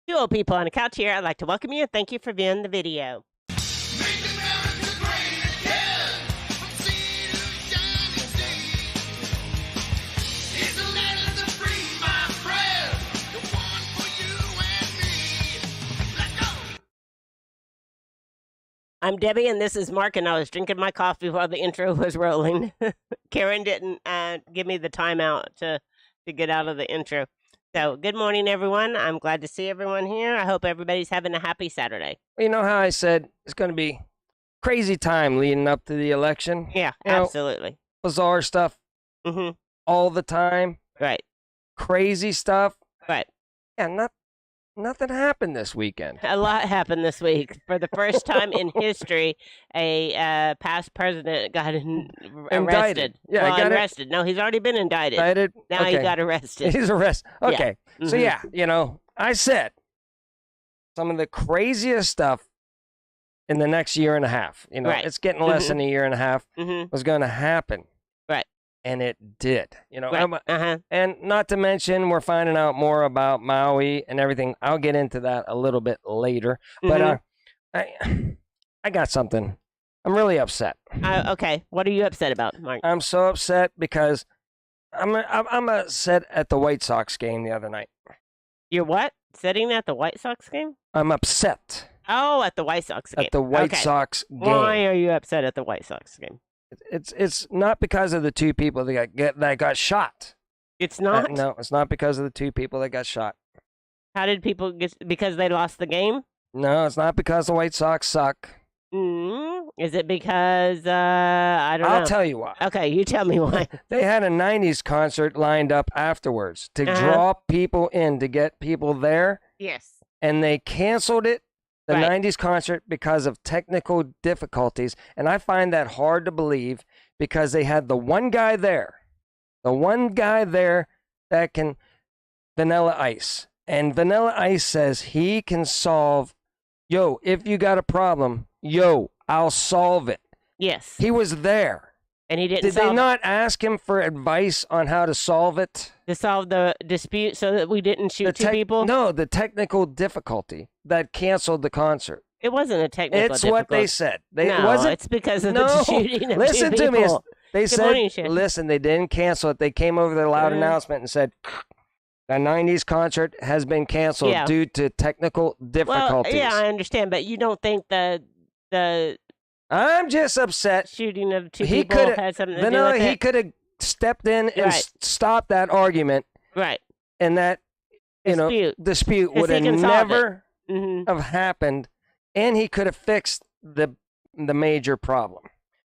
Two old people on a couch here. I'd like to welcome you and thank you for viewing the video. I'm Debbie, and this is Mark, and I was drinking my coffee while the intro was rolling. Karen didn't give me the timeout to get out of the intro. So, good morning, everyone. I'm glad to see everyone here. I hope everybody's having a happy Saturday. You know how I said it's going to be crazy time leading up to the election? Yeah, absolutely. Bizarre stuff all the time. Right. Crazy stuff. Right. Yeah, nothing happened this weekend. A lot happened this week. For the first time in history, a past president got arrested. Yeah, well, arrested. No, he's already been indicted. Now okay. he got arrested. He's arrested. Okay. Yeah. So, yeah, I said some of the craziest stuff in the next year and a half. Right. It's getting less than a year and a half was going to happen. Right. And it did, Right. And not to mention, we're finding out more about Maui and everything. I'll get into that a little bit later. But I got something. I'm really upset. Okay, what are you upset about, Mark? I'm so upset because I'm upset at the White Sox game the other night. You're what? Sitting at the White Sox game? I'm upset. Oh, at the White Sox game. At the White Sox game. Why are you upset at the White Sox game? It's not because of the two people that got shot. It's not? No, it's not because of the two people that got shot. How did people get... Because they lost the game? No, it's not because the White Sox suck. Is it because, I don't know. I'll tell you why. Okay, you tell me why. They had a 90s concert lined up afterwards to draw people in, to get people there. Yes. And they canceled it. The Right. 90s concert because of technical difficulties. And I find that hard to believe because they had the one guy there that can Vanilla Ice. And Vanilla Ice says he can solve, if you got a problem, I'll solve it. Yes. He was there. And he didn't Did they not ask him for advice on how to solve it? To solve the dispute so that we didn't shoot two people? No, the technical difficulty that canceled the concert. It wasn't a technical difficulty. It's what they said. It's because of the shooting of listen two to me. people. They said, morning, Sharon. listen, they didn't cancel it. They came over their loud announcement and said, the 90s concert has been canceled due to technical difficulties. Well, yeah, I understand, but you don't think the I'm just upset. shooting of two people had something to do with it? He could have stepped in and stopped that argument. Right. And that, dispute would have never have happened. And he could have fixed the major problem.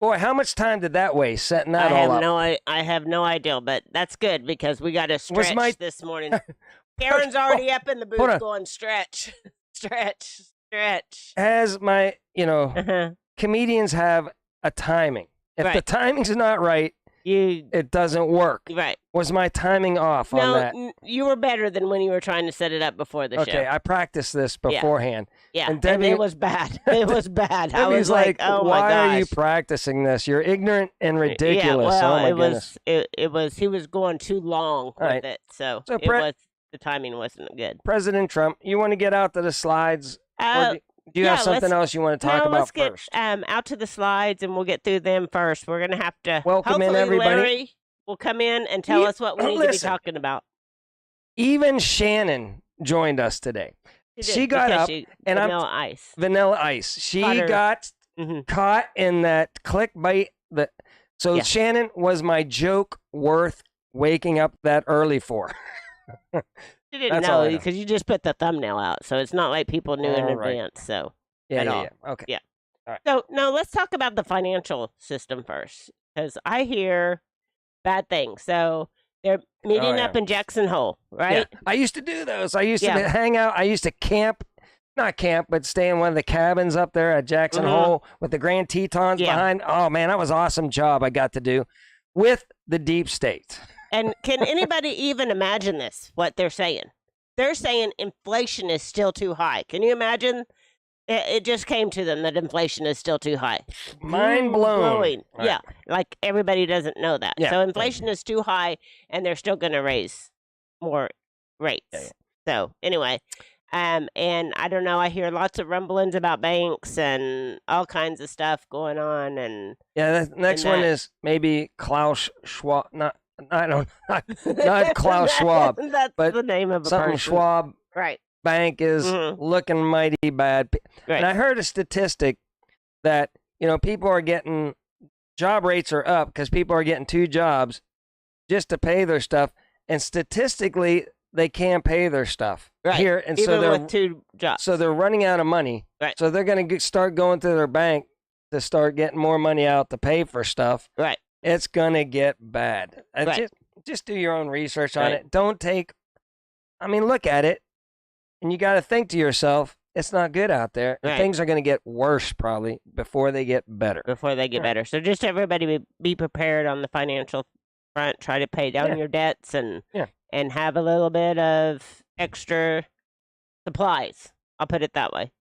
Boy, how much time did that waste setting that all up? I have no idea, but that's good because we got to stretch this morning. Karen's already up in the booth going, stretch, stretch, stretch. As my, comedians have a timing. If the timing's not right, it doesn't work. Right. Was my timing off on that? No, you were better than when you were trying to set it up before the show. Okay, I practiced this beforehand. Yeah, and Debbie, it was bad. It was bad. I was like, oh my gosh. Why are you practicing this? You're ignorant and ridiculous. Yeah, well, oh my goodness. He was going too long with it, so the timing wasn't good. President Trump, you want to get out to the slides? Do you have something else you want to talk about first? Let's get out to the slides, and we'll get through them first. We're going to have to welcome in everybody. Larry will come in and tell us what we need to be talking about. Even Shannon joined us today. She got up and Vanilla Ice. She got caught in that clickbait. Shannon was my joke worth waking up that early for. You didn't know because you just put the thumbnail out, so it's not like people knew in advance. So Okay. All right. So no, let's talk about the financial system first, because I hear bad things. So they're meeting up in Jackson Hole, right? Yeah. I used to do those. I used to hang out. I used to not camp, but stay in one of the cabins up there at Jackson Hole with the Grand Tetons behind. Oh man, that was an awesome job I got to do with the deep state. And can anybody even imagine this, what they're saying? They're saying inflation is still too high. Can you imagine? It just came to them that inflation is still too high. Mind blowing. Right. Yeah, like everybody doesn't know that. Yeah. So inflation is too high, and they're still going to raise more rates. So anyway, And I don't know, I hear lots of rumblings about banks and all kinds of stuff going on. And yeah, the next one is maybe Klaus Schwab. Not Klaus Schwab. That's but the name of a something person. Schwab. Right. Bank is looking mighty bad. Right. And I heard a statistic that, people are getting, job rates are up because people are getting 2 jobs just to pay their stuff. And statistically, they can't pay their stuff here. And even so they're with 2 jobs. So they're running out of money. Right. So they're going to start going to their bank to start getting more money out to pay for stuff. Right. It's going to get bad. Just do your own research on it. Don't look at it. And you got to think to yourself, it's not good out there. Right. Things are going to get worse probably before they get better. Better. So just everybody be prepared on the financial front. Try to pay down your debts and have a little bit of extra supplies. I'll put it that way.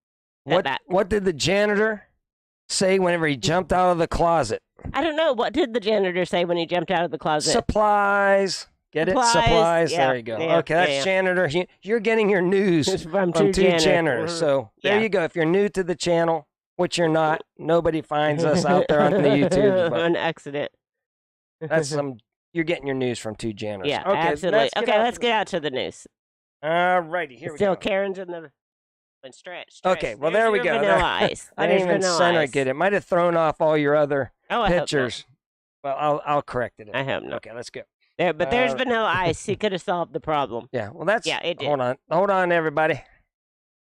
What did the janitor say whenever he jumped out of the closet? I don't know. What did the janitor say when he jumped out of the closet? Supplies. Get it? Supplies. Yeah. There you go. Okay, that's janitor. You're getting your news from two janitors. So there you go. If you're new to the channel, which you're not, nobody finds us out there on the YouTube. On accident. That's you're getting your news from 2 janitors. Yeah, absolutely. Let's get out to the news. All righty, here we go. Still Karen's in the stretch. Okay, well, there we go. Vanilla ice. I didn't even center get it. Might have thrown off all your other pictures. Well, I'll correct it. I hope not. Okay, let's go. There's Vanilla Ice. He could have solved the problem. Yeah, well, that's... Yeah, it did. Hold on, everybody.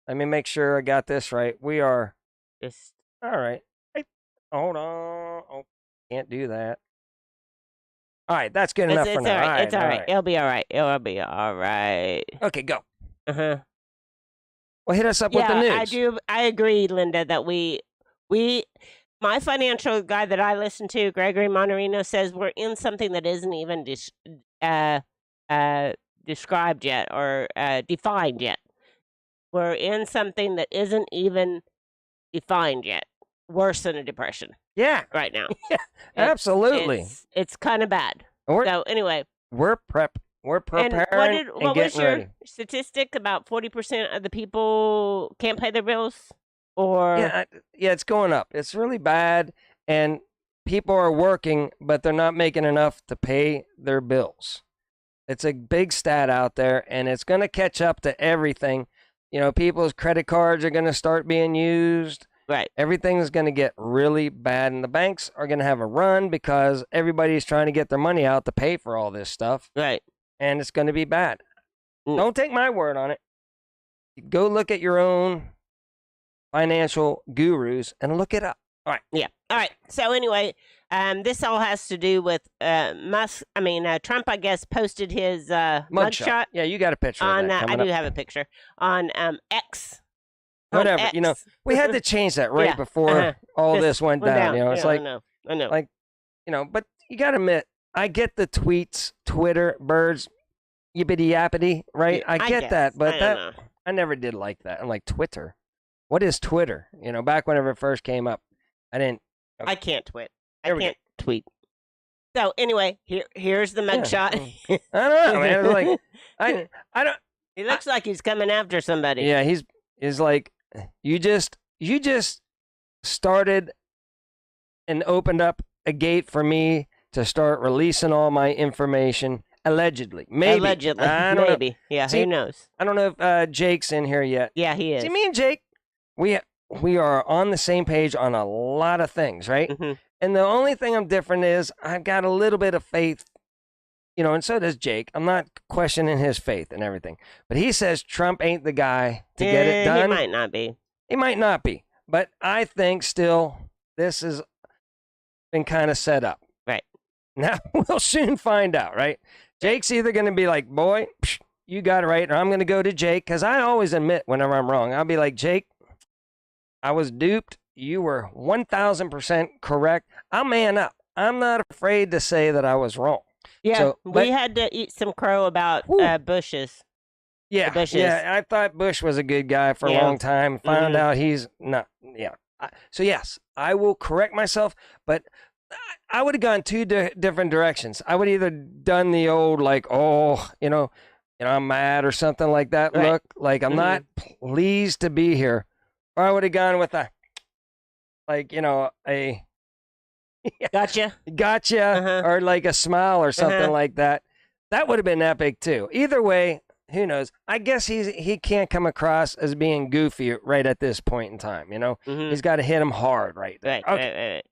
Let me make sure I got this right. We are... All right. Hey, hold on. Oh, can't do that. All right, that's good enough for now. All right, it's all right. It'll be all right. It'll be all right. Okay, go. Uh-huh. Well, hit us up with the news. I agree, Linda, that my financial guy that I listen to, Gregory Monterino, says we're in something that isn't even described yet or defined yet. We're in something that isn't even defined yet. Worse than a depression. Yeah. Right now. Yeah, absolutely. It's kind of bad. So anyway. We're preparing and what getting was your ready. statistic? About 40% of the people can't pay their bills? Or yeah, it's going up. It's really bad, and people are working, but they're not making enough to pay their bills. It's a big stat out there, and it's going to catch up to everything. People's credit cards are going to start being used. Right. Everything's going to get really bad, and the banks are going to have a run because everybody's trying to get their money out to pay for all this stuff. Right. And it's going to be bad. Don't take my word on it. Go look at your own financial gurus and look it up. All right. Yeah. All right. So anyway, this all has to do with Trump, I guess, posted his mugshot. Yeah, you got a picture on of that. I do have a picture on X. Whatever, X. We had to change that right before all this went down. It's like, I know. Like, but you got to admit, I get the tweets, Twitter, birds, yippity yappity, right? I get that, but I never did like that. I'm like, Twitter? What is Twitter? Back whenever it first came up, I didn't. Okay. I can't tweet. I can't tweet. So anyway, here's the mugshot. I don't know, man. Like, I don't. He looks like he's coming after somebody. Yeah, he's like, you just started and opened up a gate for me to start releasing all my information. Allegedly. Maybe. Allegedly. I don't Maybe. know. Yeah, See, who knows? I don't know if Jake's in here yet. Yeah, he is. See, me and Jake, we are on the same page on a lot of things, right? Mm-hmm. And the only thing I'm different is I've got a little bit of faith, and so does Jake. I'm not questioning his faith and everything. But he says Trump ain't the guy to get it done. He might not be. He might not be. But I think still this has been kind of set up. Right. Now, we'll soon find out, right? Jake's either going to be like, boy, you got it right, or I'm going to go to Jake, because I always admit whenever I'm wrong. I'll be like, Jake, I was duped. You were 1,000% correct. I'll man up. I'm not afraid to say that I was wrong. Yeah, we had to eat some crow about Bush's. Yeah, I thought Bush was a good guy for a long time. Found out he's not. Yeah. So, yes, I will correct myself, but I would have gone 2 different directions. I would either done the old, like, I'm mad or something like that look. Like, I'm not pleased to be here. Or I would have gone with a gotcha, or like a smile or something like that. That would have been epic too. Either way, who knows? I guess he can't come across as being goofy right at this point in time. He's got to hit him hard right there. Right.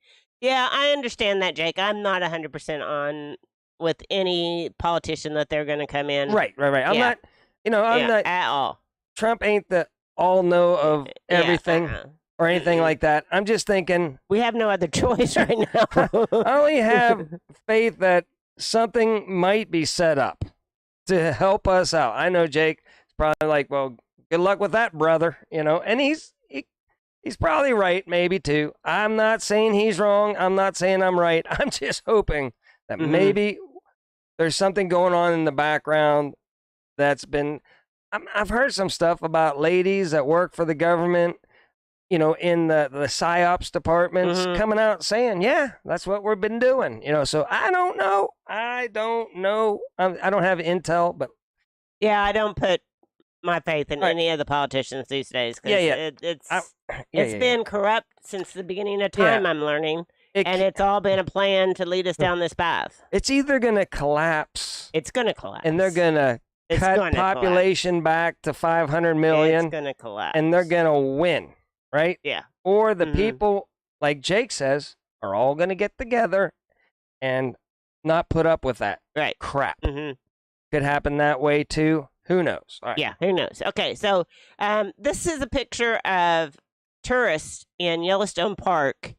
Yeah, I understand that, Jake. I'm not 100% on with any politician that they're going to come in. Right. I'm not. I'm not at all. Trump ain't the all know of everything. Or anything like that. I'm just thinking we have no other choice right now. I only have faith that something might be set up to help us out. I know Jake is probably like, well, good luck with that, brother. And he's probably right, maybe too. I'm not saying he's wrong. I'm not saying I'm right. I'm just hoping that maybe there's something going on in the background that's been. I've heard some stuff about ladies that work for the government. In the PSYOPs departments coming out saying, yeah, that's what we've been doing. So I don't know. I don't have intel, but. Yeah, I don't put my faith in any of the politicians these days. It's been corrupt since the beginning of time, I'm learning. And it's all been a plan to lead us down this path. It's either going to collapse. It's going to collapse. And they're going to cut population back to 500 million. It's going to collapse. And they're going to win. Right? Yeah. Or the people, like Jake says, are all going to get together and not put up with that crap. Could happen that way too. Who knows? Right. Yeah, who knows? Okay, so this is a picture of tourists in Yellowstone Park,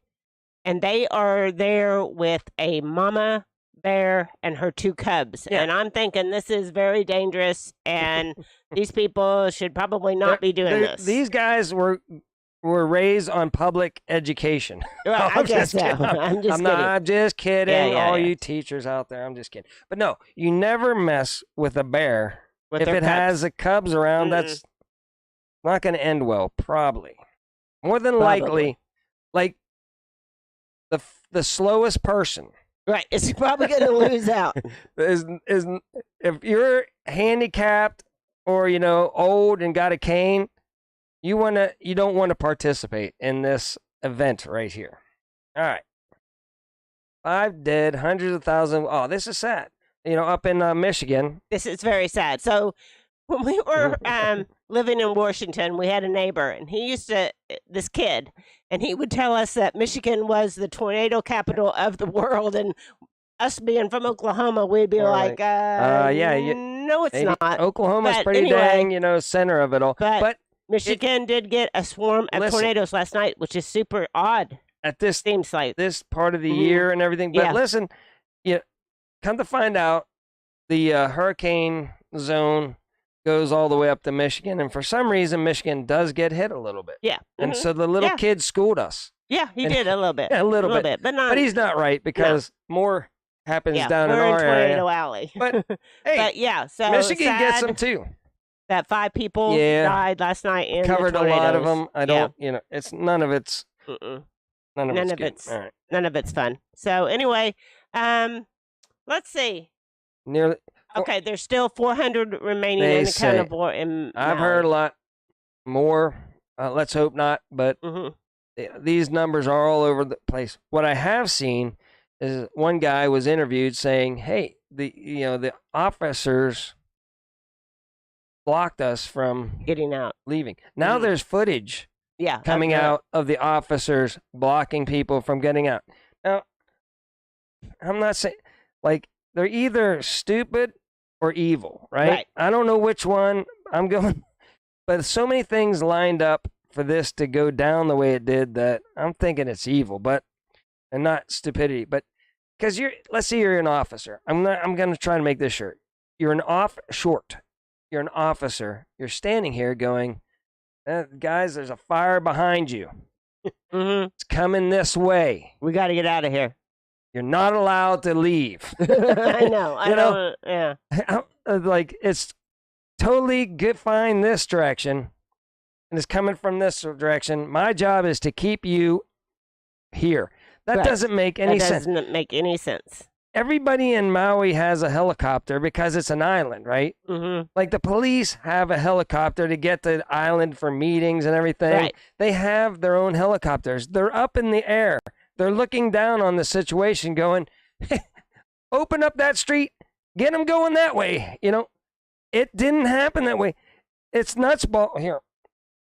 and they are there with a mama bear and her 2 cubs. Yeah. And I'm thinking this is very dangerous, and these people should probably not be doing this. These guys were raised on public education. Well, I'm just kidding. I'm just kidding. All you teachers out there, I'm just kidding. But no, you never mess with a bear. If it has the cubs around, that's not going to end well, probably. More than likely, like the slowest person. Right, is probably going to lose out. Is if you're handicapped or, old and got a cane, you don't want to participate in this event right here. All right. 5 dead, hundreds of thousands. Oh, this is sad. Up in Michigan. This is very sad. So when we were living in Washington, we had a neighbor, and this kid, and he would tell us that Michigan was the tornado capital of the world, and us being from Oklahoma, we'd be like, no, it's not. Oklahoma's pretty dang, center of it all. But Michigan did get a swarm of tornadoes last night, which is super odd. At this seems like this part of the year and everything. But listen, come to find out, the hurricane zone goes all the way up to Michigan, and for some reason, Michigan does get hit a little bit. Yeah, and so the little kid schooled us. Yeah, he did a little bit. Yeah, a little bit, but he's not right because more happens down in our Tornado Alley. But hey, so Michigan gets them too. That 5 people died last night in covered the a lot of them. I don't, it's none of it's none of it's fun. So anyway, let's see. Nearly. Okay, there's still 400 remaining in the carnivore. I've heard a lot more. Let's hope not. But these numbers are all over the place. What I have seen is one guy was interviewed saying, "Hey, the officers blocked us from getting out, leaving." Now there's footage coming out of the officers blocking people from getting out. Now, I'm not saying, like, they're either stupid or evil, right? I don't know which one I'm going, but so many things lined up for this to go down the way it did that I'm thinking it's evil, and not stupidity. But because let's say you're an officer. I'm going to try to make this short. You're an You're an officer. You're standing here going, guys, there's a fire behind you. It's coming this way. We got to get out of here. You're not allowed to leave. I know. I know. Yeah. Like, it's totally fine this direction, and it's coming from this direction. My job is to keep you here. That doesn't make any sense. That doesn't make any sense. everybody in Maui has a helicopter because it's an island, right? Mm-hmm. Like the police have a helicopter to get to the island for meetings and everything. Right. They have their own helicopters. They're up in the air. They're looking down on the situation going, open up that street, get them going that way. It didn't happen that way. It's nuts ball here.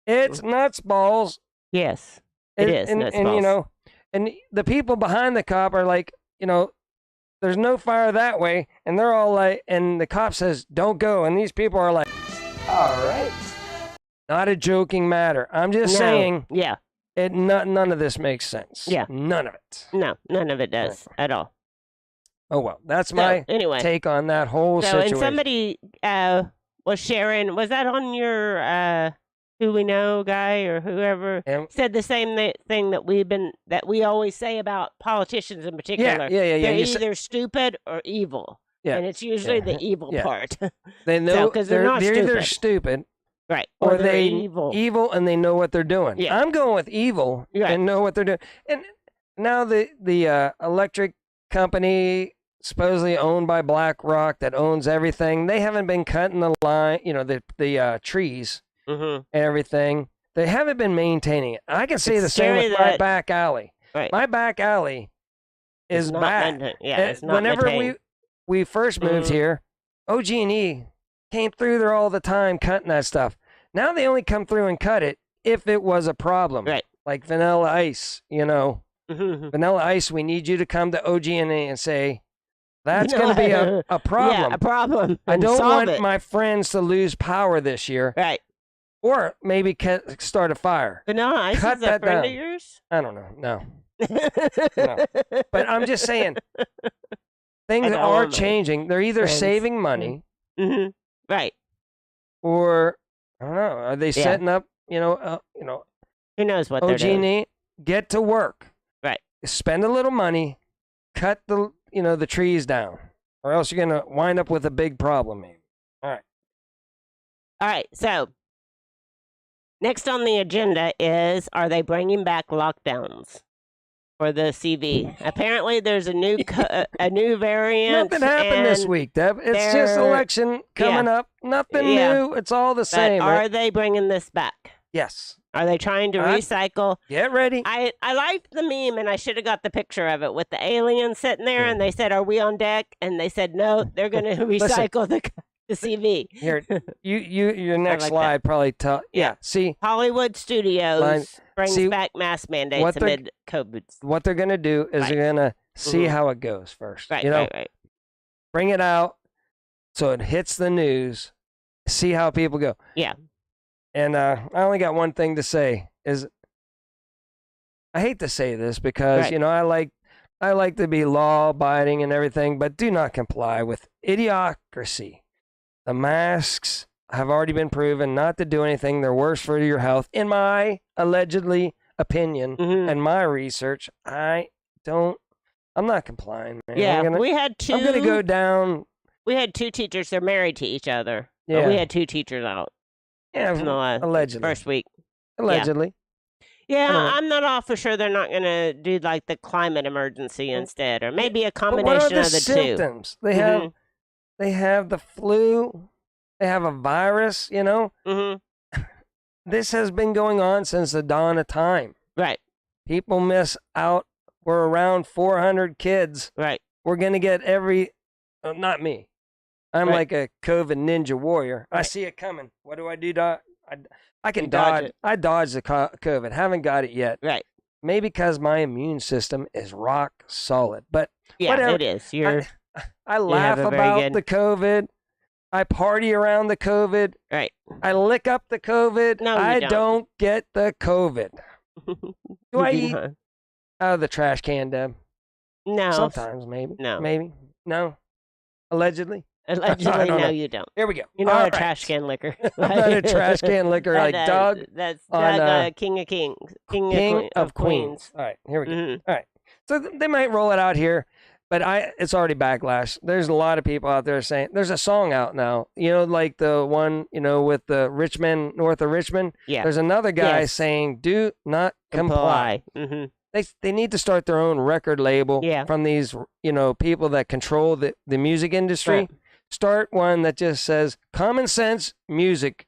It's nuts balls. Yes, it is nuts balls. And the people behind the cop are like, there's no fire that way. And they're all like, and the cop says, don't go. And these people are like, all right. Not a joking matter. I'm just saying. Yeah. None of this makes sense. Yeah. None of it. No, none of it does at all. Oh, well, that's my take on that whole situation. And somebody was sharing, was that on your Who We Know guy or whoever said the same thing that we always say about politicians in particular. Yeah. They're either stupid or evil. Yeah. And it's usually the evil part. They know because they're not stupid. Either stupid. Right. Or they're evil and they know what they're doing. Yeah. I'm going with evil and know what they're doing. And now the electric company supposedly owned by BlackRock that owns everything, they haven't been cutting the line, the trees and everything. They haven't been maintaining it. I can say the same with my back alley. Right. My back alley is bad. It's not whenever maintained. we first moved here, OG&E came through there all the time cutting that stuff. Now they only come through and cut it if it was a problem. Right. Like Vanilla Ice, Vanilla Ice, we need you to come to OG&E and say, that's going to be a problem. Yeah, a problem. I don't want my friends to lose power this year. Right. Or maybe start a fire. Vanilla Ice is a friend of yours? I don't know. No. No. But I'm just saying, things are changing. They're either saving money. Mm-hmm. Right. Or, I don't know, are they setting up, who knows what they're doing? Get to work. Right. Spend a little money, cut the trees down, or else you're going to wind up with a big problem, maybe. All right. So next on the agenda is, are they bringing back lockdowns for the CV? Apparently, there's a new variant. Nothing happened this week, Deb. It's just election coming up. Nothing new. It's all the same. Are they bringing this back? Yes. Are they trying to recycle? Get ready. I liked the meme, and I should have got the picture of it with the alien sitting there, and they said, "Are we on deck?" And they said, "No, they're going to recycle the CV." Here, your next slide probably tell. Yeah. See, Hollywood Studios brings back mask mandates amid COVID. What they're going to do is they're going to see how it goes first. Right. Right. Bring it out so it hits the news. See how people go. Yeah. And I only got one thing to say is, I hate to say this because I like to be law abiding and everything, but do not comply with idiocracy. The masks have already been proven not to do anything. They're worse for your health, in my allegedly opinion and my research. I'm not complying, man. Yeah, we had two. I'm gonna go down. We had two teachers. They're married to each other. Yeah, but we had two teachers out. Yeah, allegedly. First week. Allegedly. Yeah, I'm not all for sure they're not going to do like the climate emergency instead, or maybe a combination of the symptoms? Two. They have the flu. They have a virus, This has been going on since the dawn of time. Right. People miss out. We're around 400 kids. Right. We're going to get not me. I'm like a COVID ninja warrior. I see it coming. What do I do? I can dodge. I dodge the COVID. Haven't got it yet. Right. Maybe because my immune system is rock solid. But whatever. It is. I laugh about the COVID. I party around the COVID. Right. I lick up the COVID. No, I don't get the COVID. Do I eat out of the trash can, Deb? No. Sometimes, maybe. No. Maybe. No. Allegedly. Allegedly, no, you don't. Here we go. You're not a trash can licker. I'm not a trash can licker like Doug. That's Doug, King of Kings. King of Queens. All right, here we go. All right. So they might roll it out here, but it's already backlash. There's a lot of people out there saying, there's a song out now, like the one, with the Richmond, north of Richmond. Yeah. There's another guy saying, do not comply. Mm-hmm. They need to start their own record label from these, people that control the music industry. Right. Start one that just says Common Sense Music,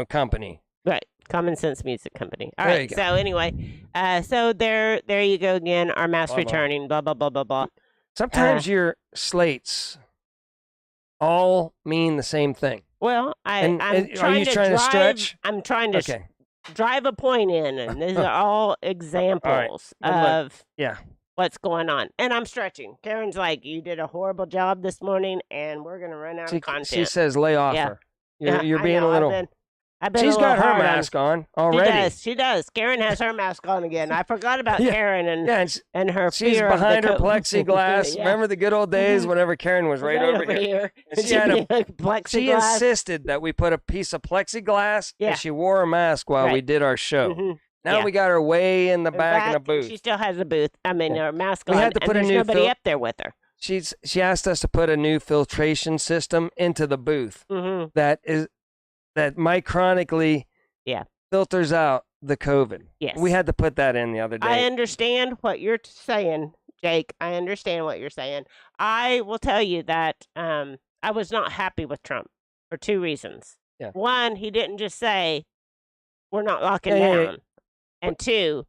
company. Right. Common Sense Music Company. All right. So anyway, so there you go again. Our mask returning. Blah, blah, blah, blah, blah. Sometimes your slates all mean the same thing. Well, I'm trying to stretch? I'm trying to drive a point in, and these are all examples of what's going on. And I'm stretching. Karen's like, you did a horrible job this morning, and we're going to run out of content. She says, lay off her. You're being a little... She's got her mask on already. She does. Karen has her mask on again. I forgot about Karen and her she's fear behind of her plexiglass. Remember the good old days whenever Karen was right over here? And she had a plexiglass. She insisted that we put a piece of plexiglass and she wore a mask while we did our show. Now we got her way in the back in the booth. She still has a booth. I mean, her mask on. We had to put a new nobody up there with her. She asked us to put a new filtration system into the booth that micronically filters out the COVID. Yes. We had to put that in the other day. I understand what you're saying, Jake. I understand what you're saying. I will tell you that I was not happy with Trump for two reasons. Yeah. One, he didn't just say, we're not locking down. And two,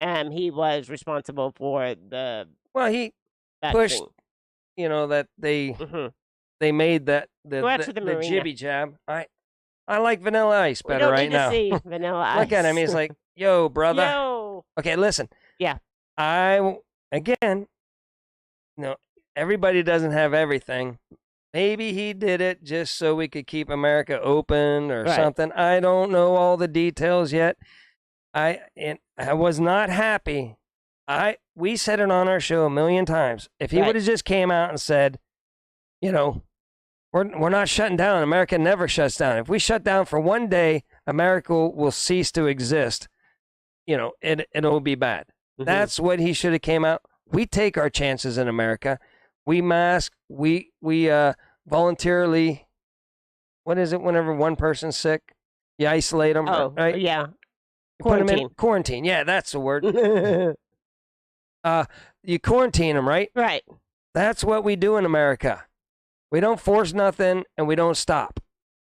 he was responsible for the he pushed, that they made that the jibby jab. I like Vanilla Ice better right now. See Vanilla Ice. Look at him. He's like, yo, brother. Yo. Okay, listen. Yeah. Everybody doesn't have everything. Maybe he did it just so we could keep America open or something. I don't know all the details yet. I was not happy. We said it on our show a million times. If he would have just came out and said, we're not shutting down. America never shuts down. If we shut down for one day, America will cease to exist. It'll be bad. Mm-hmm. That's what he should have came out. We take our chances in America. We mask. We voluntarily. What is it? Whenever one person's sick, you isolate them. Oh, right? Yeah. Quarantine. Put them in quarantine. Yeah, that's the word. You quarantine them, right? Right. That's what we do in America. We don't force nothing, and we don't stop.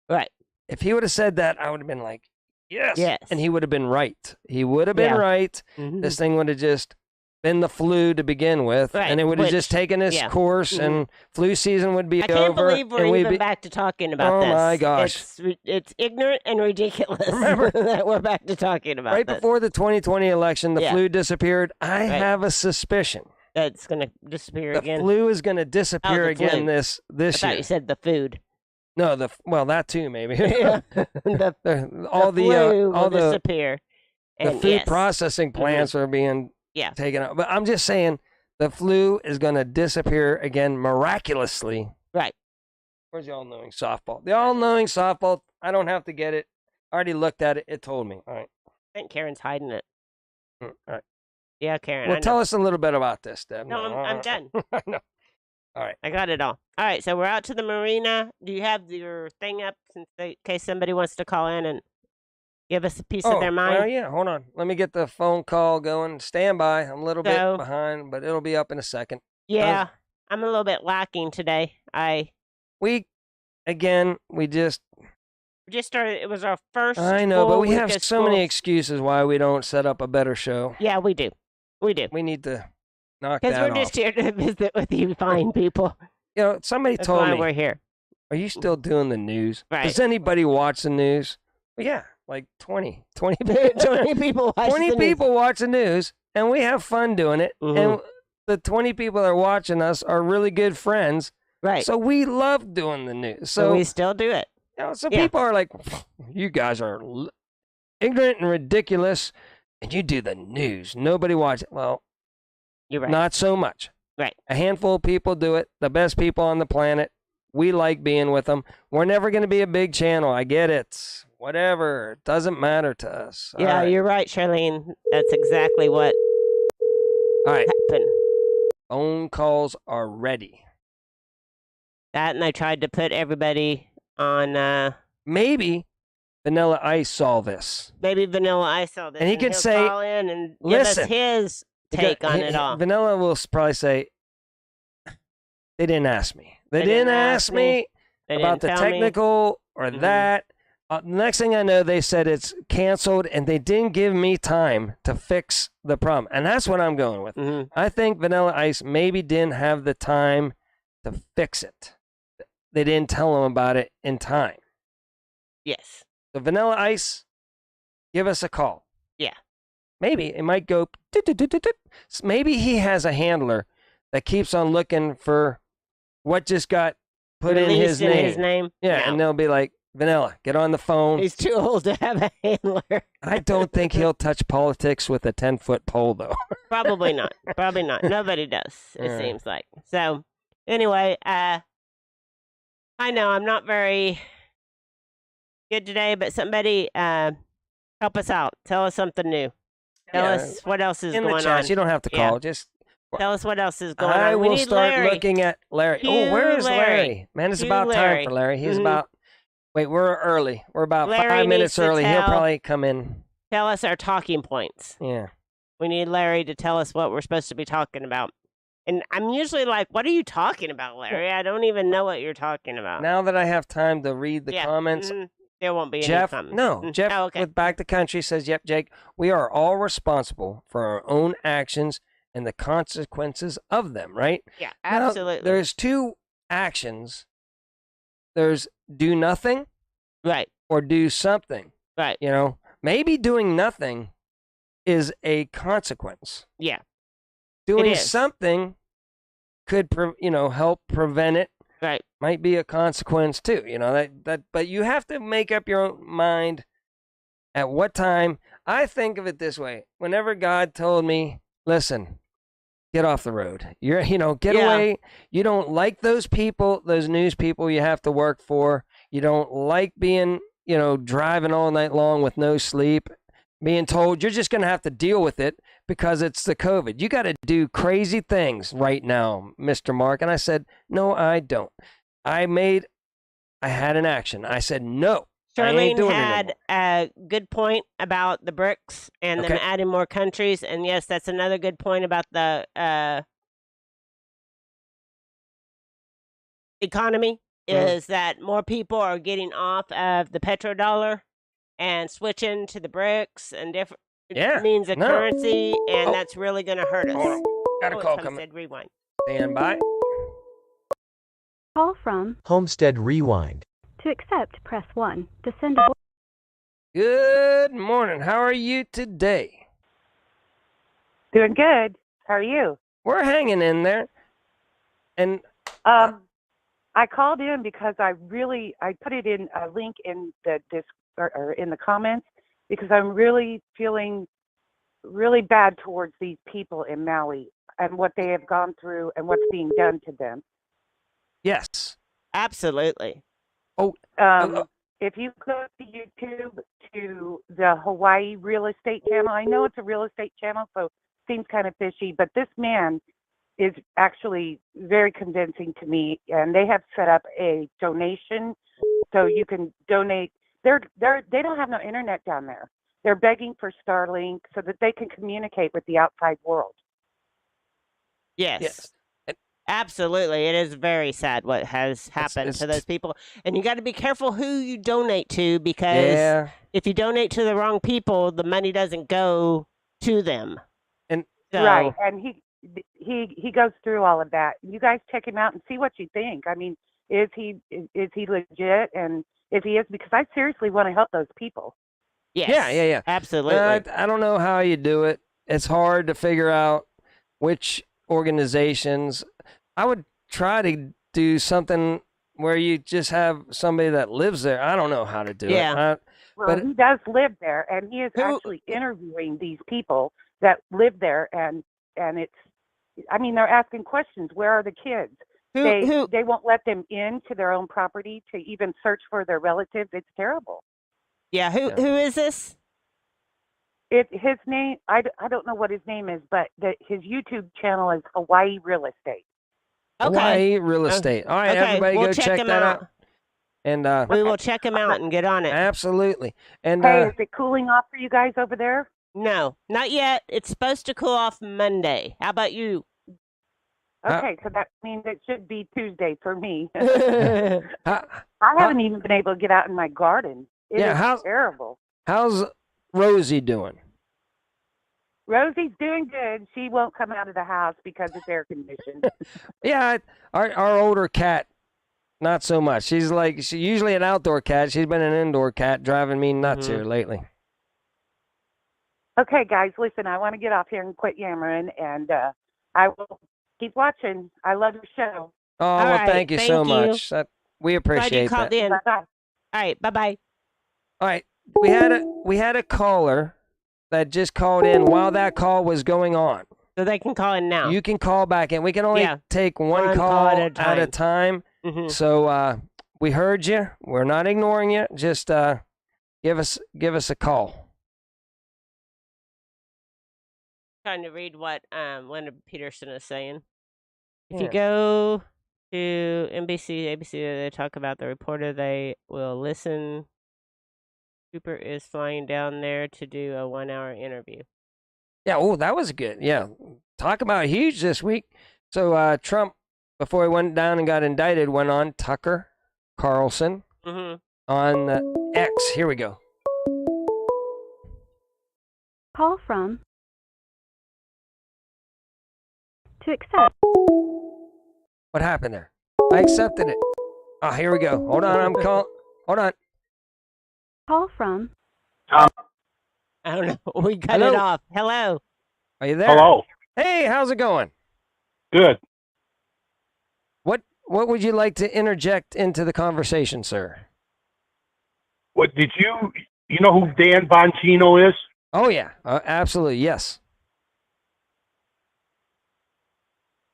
Right. If he would have said that, I would have been like, yes. Yes. And he would have been right. He would have been right. Mm-hmm. This thing would have just been the flu to begin with, and it would have just taken its course, and flu season would be over. I can't believe we're even back to talking about this. Oh, my gosh. It's ignorant and ridiculous. Remember that we're back to talking about this. Right before the 2020 election, the flu disappeared. I have a suspicion. It's going to disappear again. The flu is going to disappear again this year. I thought you said the food. No, that too maybe. the flu will disappear. The food processing plants are being taken out. But I'm just saying the flu is going to disappear again miraculously. Right. Where's the all-knowing softball? The all-knowing softball, I don't have to get it. I already looked at it. It told me. All right. I think Karen's hiding it. All right. Yeah, Karen. Well, tell us a little bit about this, Deb. No, I'm done. No. All right. I got it all. All right, so we're out to the marina. Do you have your thing up in case somebody wants to call in and give us a piece of their mind? Well, yeah, hold on. Let me get the phone call going. Stand by. I'm a little bit behind, but it'll be up in a second. Yeah, I'm a little bit lacking today. We just started. It was our first. I know, but we have so many excuses why we don't set up a better show. Yeah, we do. We do. We need to knock that off. Because we're just here to visit with you fine people. Somebody told me. That's why we're here. Are you still doing the news? Right. Does anybody watch the news? Well, yeah, like 20 people watch 20 people watch the news, and we have fun doing it. Mm-hmm. And the 20 people that are watching us are really good friends. Right. So we love doing the news. So we still do it. People are like, you guys are ignorant and ridiculous, and you do the news. Nobody watches it. Well, you're right. Not so much. Right. A handful of people do it. The best people on the planet. We like being with them. We're never going to be a big channel. I get it. Whatever. It doesn't matter to us. Yeah, you're right, Charlene. That's exactly what happened. Phone calls are ready. That, and I tried to put everybody on... Maybe Vanilla Ice saw this. Maybe Vanilla Ice saw this. And he can say, call in and listen, give us his take on it all. Vanilla will probably say, they didn't ask me. They didn't ask me about the technical or that. Next thing I know, they said it's canceled, and they didn't give me time to fix the problem. And that's what I'm going with. Mm-hmm. I think Vanilla Ice maybe didn't have the time to fix it. They didn't tell him about it in time. Yes. So Vanilla Ice, give us a call. Yeah. Maybe it might go. Maybe he has a handler that keeps on looking for what just got put in his name. Yeah, no. And they'll be like, Vanilla, get on the phone. He's too old to have a handler. I don't think he'll touch politics with a 10-foot pole, though. Probably not. Probably not. Nobody does, it seems like. So, anyway, I know I'm not very good today, but somebody help us out. Tell us something new. Tell us what else is going on. In the chat, you don't have to call. Just tell us what else is going on. I will start looking at Larry. Where is Larry? Man, it's about time for Larry. He's about... Wait, we're early. We're about Larry 5 minutes early. He'll probably come in. Tell us our talking points. Yeah. We need Larry to tell us what we're supposed to be talking about. And I'm usually like, what are you talking about, Larry? I don't even know what you're talking about. Now that I have time to read the comments. There won't be Jeff, any comments. No, Jeff with Back to Country says, yep, Jake, we are all responsible for our own actions and the consequences of them, right? Yeah, absolutely. Now, there's two actions. There's do nothing, right, or do something, right. You know, maybe doing nothing is a consequence. Yeah, doing something could, help prevent it. Right, might be a consequence too. You know that. But you have to make up your own mind at what time. I think of it this way: whenever God told me, "Listen, get off the road. Get away. You don't like those people, those news people you have to work for. You don't like being, driving all night long with no sleep, being told you're just going to have to deal with it because it's the COVID. You got to do crazy things right now, Mr. Mark." And I said, "No, I don't." I had an action. I said, "No." Charlene had a good point about the BRICS and them adding more countries. And yes, that's another good point about the economy, is that more people are getting off of the petrodollar and switching to the BRICS and different means of currency, and that's really going to hurt us. Got a call coming. Homestead Rewind. Stand by. Call from Homestead Rewind. To accept, press 1. To send a... Good morning. How are you today? Doing good. How are you? We're hanging in there. And I called in because I put it in a link in or in the comments, because I'm really feeling really bad towards these people in Maui and what they have gone through and what's being done to them. Yes. Absolutely. If you go to YouTube to the Hawaii real estate channel, I know it's a real estate channel, so it seems kind of fishy, but this man is actually very convincing to me, and they have set up a donation so you can donate. They don't have no internet down there. They're begging for Starlink so that they can communicate with the outside world. Yes. Absolutely. It is very sad what has happened to those people. And you got to be careful who you donate to, because if you donate to the wrong people, the money doesn't go to them. And right. And he goes through all of that. You guys check him out and see what you think. I mean, is he legit? And if he is, because I seriously want to help those people. Yes. Yeah. Absolutely. I don't know how you do it. It's hard to figure out which organizations. I would try to do something where you just have somebody that lives there. I don't know how to do it. But he does live there, and he is actually interviewing these people that live there, and it's, I mean, they're asking questions. Where are the kids? They won't let them into their own property to even search for their relatives. It's terrible. Yeah. Who is this? His name, I don't know what his name is, but his YouTube channel is Hawaii Real Estate. Okay. Hawaii Real Estate. All right, everybody go check that out. And we will check him out and get on it. Absolutely. And hey, is it cooling off for you guys over there? No, not yet. It's supposed to cool off Monday. How about you? Okay, so that means it should be Tuesday for me. I haven't even been able to get out in my garden. It is terrible. How's Rosie doing? Rosie's doing good. She won't come out of the house because it's air conditioned. Yeah, our older cat, not so much. She's usually an outdoor cat. She's been an indoor cat, driving me nuts here lately. Okay, guys, listen, I want to get off here and quit yammering, and I will keep watching. I love your show. Oh, well, thank you so much. We appreciate that. Glad you called in. All right, bye-bye. All right, we had a caller that just called in while that call was going on. So they can call in now. You can call back in. We can only take one call at a time. Mm-hmm. So we heard you. We're not ignoring you. Just give us a call. Trying to read what Leonard Peterson is saying. If you go to NBC, ABC, they talk about the reporter. They will listen. Cooper is flying down there to do a 1-hour interview. Yeah, that was good. Yeah, talk about huge this week. So Trump, before he went down and got indicted, went on Tucker Carlson on X. Here we go. Call from to accept. What happened there? I accepted it. Oh, here we go. Hold on, Hold on. Call from. I don't know. We cut it off. Hello. Are you there? Hello. Hey, how's it going? Good. What would you like to interject into the conversation, sir? What did you know who Dan Bongino is? Oh yeah, absolutely, yes.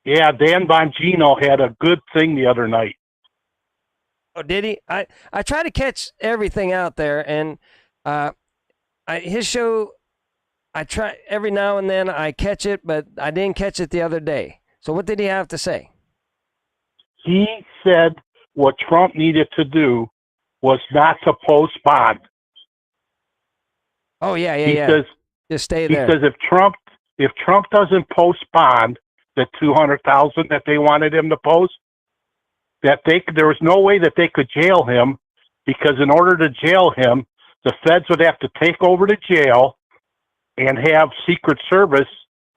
Yeah, Dan Bongino had a good thing the other night. Oh, did he? I try to catch everything out there, and his show, I try every now and then I catch it, but I didn't catch it the other day. So what did he have to say? He said what Trump needed to do was not to post bond. Oh yeah. He says just stay there. He says if Trump doesn't post bond, the 200,000 that they wanted him to post, there was no way that they could jail him, because in order to jail him, the feds would have to take over the jail and have Secret Service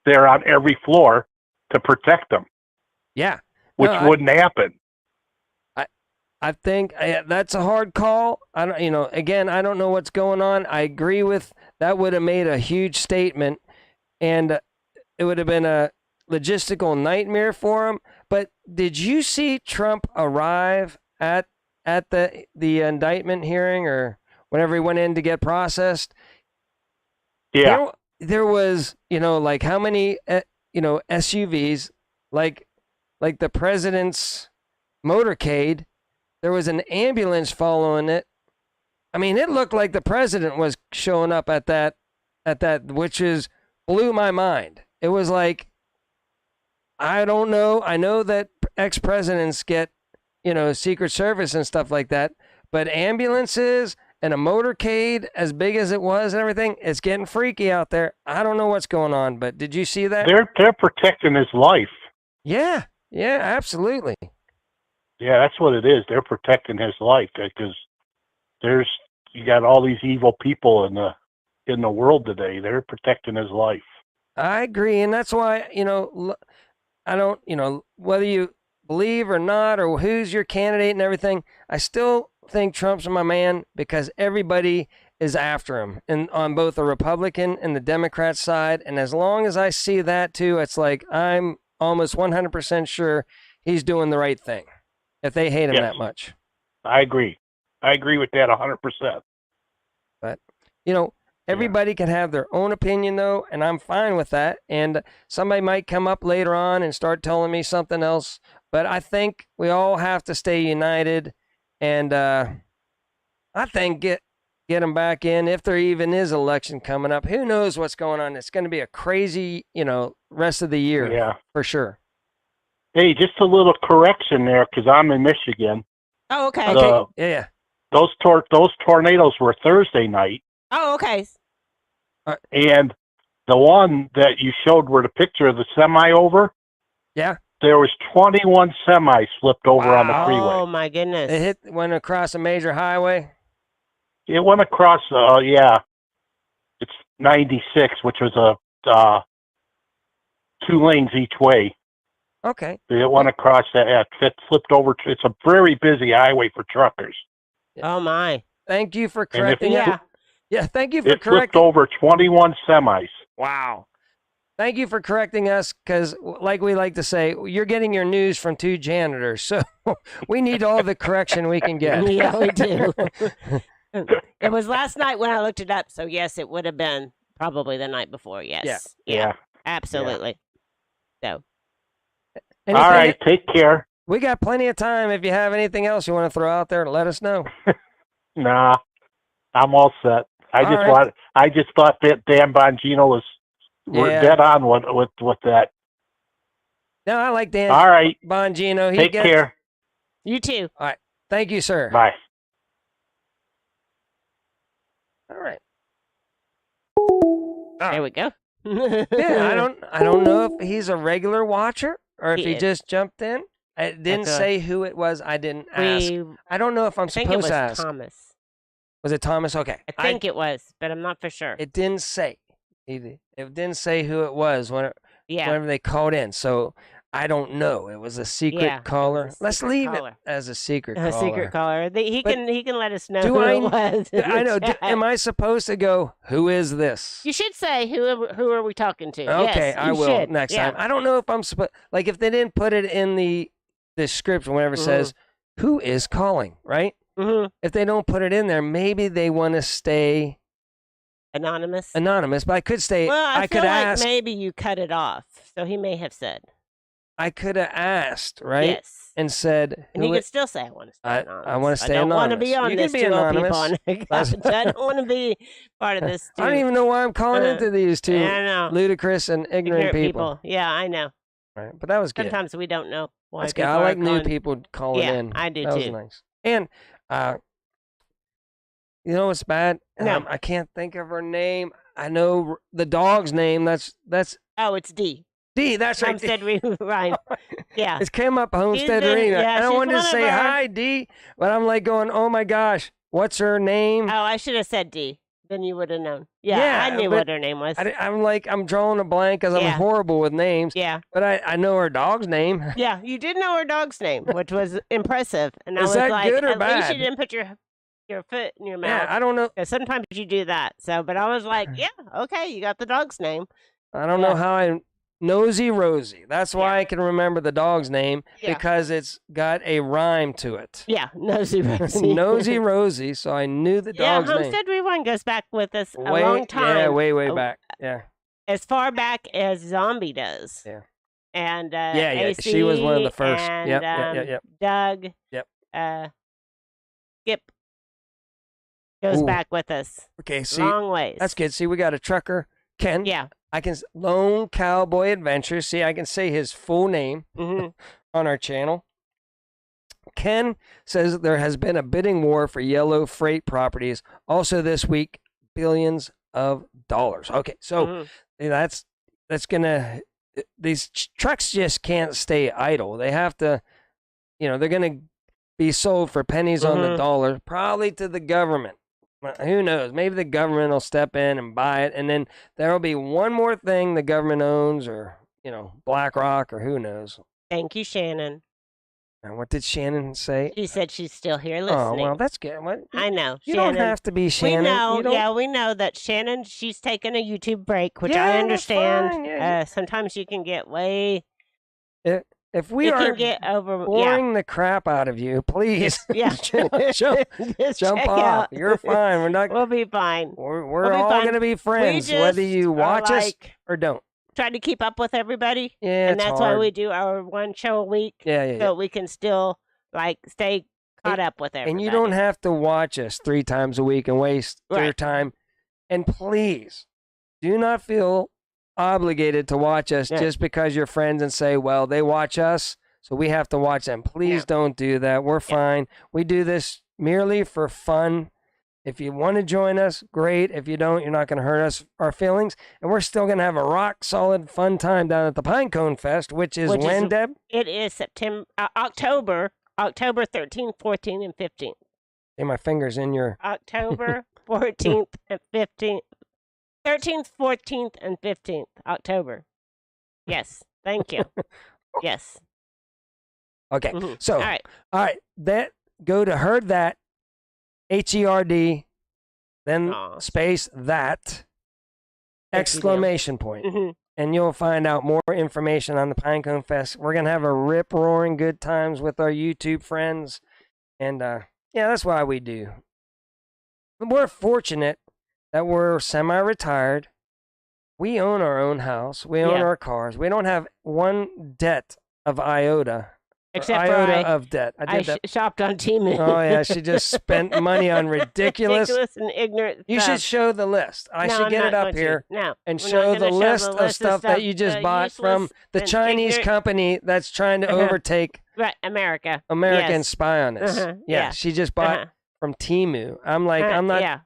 there on every floor to protect them. Yeah. Which wouldn't happen. I think that's a hard call. I don't, again, I don't know what's going on. I agree with that. Would have made a huge statement, and it would have been a logistical nightmare for him. But did you see Trump arrive at the indictment hearing, or whenever he went in to get processed? Yeah. There was, like how many, SUVs, like the president's motorcade. There was an ambulance following it. I mean, it looked like the president was showing up at that, which blew my mind. It was like, I don't know. I know that ex-presidents get, Secret Service and stuff like that, but ambulances and a motorcade as big as it was and everything, it's getting freaky out there. I don't know what's going on, but did you see that? They're protecting his life. Yeah, absolutely. Yeah, that's what it is. They're protecting his life, because you got all these evil people in the world today. They're protecting his life. I agree, and that's why, I don't, whether you believe or not, or who's your candidate and everything, I still think Trump's my man, because everybody is after him, and on both the Republican and the Democrat side. And as long as I see that too, it's like I'm almost 100% sure he's doing the right thing, if they hate him that much. I agree. I agree with that 100%. But, everybody can have their own opinion, though, and I'm fine with that. And somebody might come up later on and start telling me something else. But I think we all have to stay united, and I think get them back in, if there even is an election coming up. Who knows what's going on? It's going to be a crazy, rest of the year, for sure. Hey, just a little correction there, because I'm in Michigan. Oh, okay. Yeah. Those tornadoes were Thursday night. Oh, okay. And the one that you showed where the picture of the semi over. Yeah. There was 21 semis flipped over on the freeway. Oh my goodness! It went across a major highway. It went across. It's 96, which was 2 lanes each way. Okay. It went across that. It flipped over. It's a very busy highway for truckers. Oh my! Thank you for correcting. Yeah. Thank you for correcting. It flipped over 21 semis. Wow. Thank you for correcting us, because like we like to say, you're getting your news from 2 janitors, so we need all the correction we can get. Yeah, we do. It was last night when I looked it up, so yes, it would have been probably the night before. Yes. Yeah. Absolutely. So. All right, take care. We got plenty of time. If you have anything else you want to throw out there, let us know. Nah, I'm all set. I just thought that Dan Bongino was dead on with that. No, I like Dan. All right, Bongino. Take care. You too. All right. Thank you, sir. Bye. All right. There we go. Yeah, I don't know if he's a regular watcher or if he just jumped in. It didn't say who it was. I didn't ask. I don't know if I'm supposed to ask. Thomas. Was it Thomas? Okay. I think it was, but I'm not for sure. It didn't say. It didn't say who it was whenever they called in. So I don't know. It was a secret caller. Let's leave it as a secret caller. A secret caller. He can let us know who it was. I know. Am I supposed to go, who is this? You should say, who are we talking to? Okay, yes, I will next time. I don't know if I'm supposed, like if they didn't put it in the description, whenever it says, who is calling, right? Mm-hmm. If they don't put it in there, maybe they want to stay anonymous, but I could stay. Well, I could feel like ask. Maybe you cut it off, so he may have said. I could have asked, right? Yes. And said. And he could still say, I want to stay anonymous. I want to stay anonymous. I don't want to be on you this can be anonymous. I don't want to be part of this. I don't even know why I'm calling into these two ludicrous and ignorant people. Yeah, I know. Right, but that was good. Sometimes we don't know why. That's good. I like new people calling in. Yeah, I do that too. Was nice. And you know what's bad? No. I can't think of her name. I know the dog's name. That's. Oh, it's D. D, that's right. Homestead Rewind. Yeah. It's came up Homestead Rewind. Yeah, and I wanted to say hi, D, but I'm like going, oh my gosh, what's her name? Oh, I should have said D. Then you would have known. Yeah, I knew what her name was. I'm drawing a blank because I'm horrible with names. Yeah. But I know her dog's name. Yeah, you did know her dog's name, which was impressive. And I was that like, good or at bad? least you didn't put your foot in your mouth. Yeah, I don't know. Sometimes you do that. So, but I was like, yeah, okay, you got the dog's name. I don't know how Nosy Rosie. That's why I can remember the dog's name because it's got a rhyme to it. Yeah, Nosy Rosie. Nosy Rosie. So I knew the dog's name. Yeah, Homestead Rewind goes back with us a long time. Yeah, way back. Yeah. As far back as Zombie does. Yeah. And AC, she was one of the first. And, yep. Doug. Yep. Skip goes back with us. Okay, see, long ways. That's good. See, we got a trucker, Ken. Yeah. I can Lone Cowboy Adventures. See, I can say his full name on our channel. Ken says there has been a bidding war for yellow freight properties. Also this week, billions of dollars. Okay, so that's gonna. These trucks just can't stay idle. They have to, they're gonna be sold for pennies on the dollar, probably to the government. Who knows? Maybe the government will step in and buy it, and then there will be one more thing the government owns, or BlackRock, or who knows. Thank you, Shannon. And what did Shannon say? She said she's still here listening. Oh, well, that's good. I know. You don't have to be Shannon. We know. Yeah, we know that Shannon. She's taking a YouTube break, which I understand. Fine, yeah. Sometimes you can get way. If we are boring the crap out of you, please jump off. You're fine. We're not. We'll be fine. We're all going to be friends, whether you watch us or don't. Try to keep up with everybody. Yeah, and that's why we do our one show a week. Yeah. So we can still stay caught up with everybody. And you don't have to watch us 3 times a week and waste your time. And please, do not feel obligated to watch us just because you're friends and say, well, they watch us, so we have to watch them. Please don't do that. We're fine. We do this merely for fun. If you want to join us, great. If you don't, you're not going to hurt our feelings. And we're still going to have a rock-solid fun time down at the Pinecone Fest, which is when, Deb? It is October 13th, 14th, and 15th. Hey, my finger's in your... October 14th and 15th. 13th, 14th, and 15th, October. Yes, thank you. Yes. Okay, so, all right, go to Heard That, HERD, then space that, exclamation point. And you'll find out more information on the Pinecone Fest. We're going to have a rip-roaring good times with our YouTube friends. And, that's why we do. We're fortunate that we're semi-retired. We own our own house. We own our cars. We don't have one debt of iota. Except iota for of debt. I shopped on Temu. Oh, yeah. She just spent money on ridiculous and ignorant You stuff. should show the list. I should get it up here and show the list of stuff that you just bought from the Chinese company that's trying to overtake America. American spy on us. Yeah, she just bought from Temu. I'm like, I'm not. Yeah.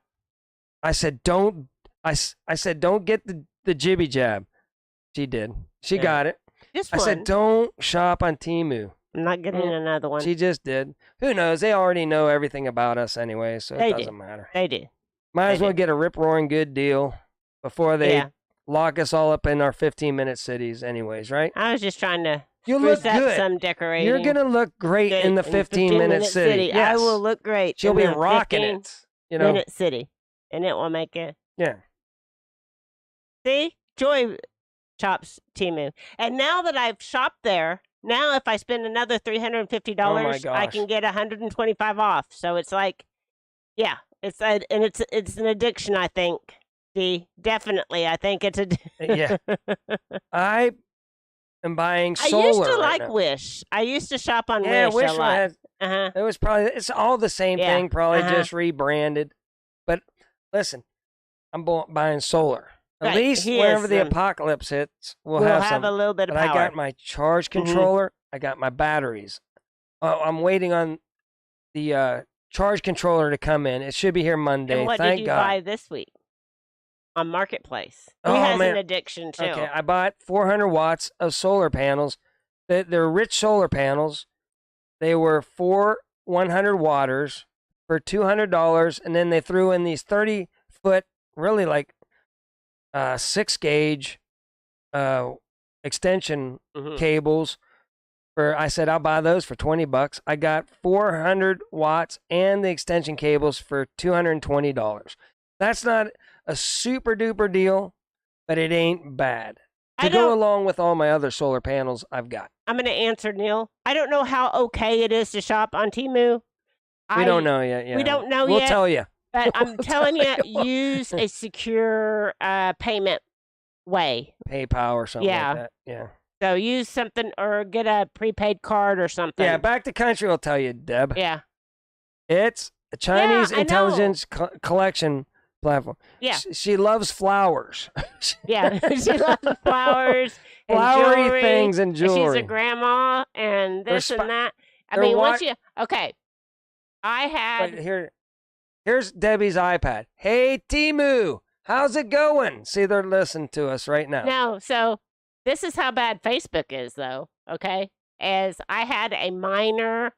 I said, don't. I said, don't get the jibby jab. She did. She got it. I said, don't shop on Temu. I'm not getting another one. She just did. Who knows? They already know everything about us anyway, so it doesn't matter. They do. Might as well get a rip-roaring good deal before they lock us all up in our 15-minute cities anyways, right? I was just trying to look up good. Some decorating. You're going to look great in the 15-minute city. Yes. I will look great. She'll be rocking it. Minute city. And it will make it. Yeah. See? Joy shops Temu. And now that I've shopped there, now if I spend another $350, I can get $125 off. So it's like, it's an addiction, I think. Definitely, I think it's a. Yeah. I am buying solar. I used to like Wish. I used to shop on Wish a lot. It was probably it's all the same thing, probably just rebranded. But listen, I'm buying solar. At least whenever the apocalypse hits, we'll have a little bit of power. power. I got my charge controller. I got my batteries. I'm waiting on the charge controller to come in. It should be here Monday. And what Thank did you God. buy this week on Marketplace? He has an addiction too. Okay, I bought 400 watts of solar panels. They're rich solar panels. They were 100 watters for $200, and then they threw in these 30-foot, really like 6-gauge extension cables. I said I'll buy those for $20. I got 400 watts and the extension cables for $220. That's not a super duper deal, but it ain't bad. To go along with all my other solar panels I've got. I'm going to answer Neil. I don't know how okay it is to shop on Temu. We don't know yet. Yeah. We don't know yet. We'll tell you. But I'm telling you, use a secure payment way. PayPal or something like that. Yeah. So use something or get a prepaid card or something. Yeah, Back to Country will tell you, Deb. Yeah. It's a Chinese intelligence collection platform. Yeah. She loves flowers. Yeah, she loves flowers and flowery jewelry. Things and jewelry. She's a grandma and this and that. I mean, once you... Okay. I had... Wait, here's Debbie's iPad. Hey, Temu, how's it going? See, they're listening to us right now. No, so this is how bad Facebook is, though, okay? As I had a minor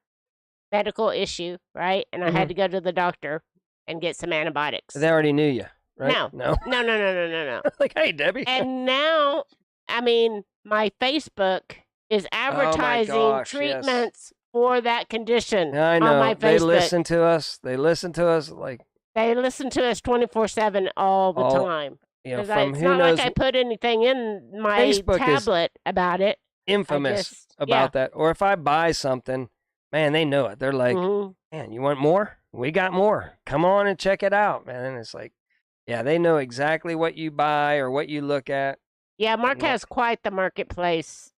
medical issue, right? And I had to go to the doctor and get some antibiotics. They already knew you, right? No. Like, hey, Debbie. And now, I mean, my Facebook is advertising treatments for that condition. I know. On my Facebook. They listen to us. They listen to us like... They listen to us 24/7 all the time. You know, it's not like I put anything in my Facebook tablet about it. Infamous about that. Or if I buy something, man, they know it. They're like, man, you want more? We got more. Come on and check it out, man. And it's like, yeah, they know exactly what you buy or what you look at. Yeah, Mark has quite the marketplace.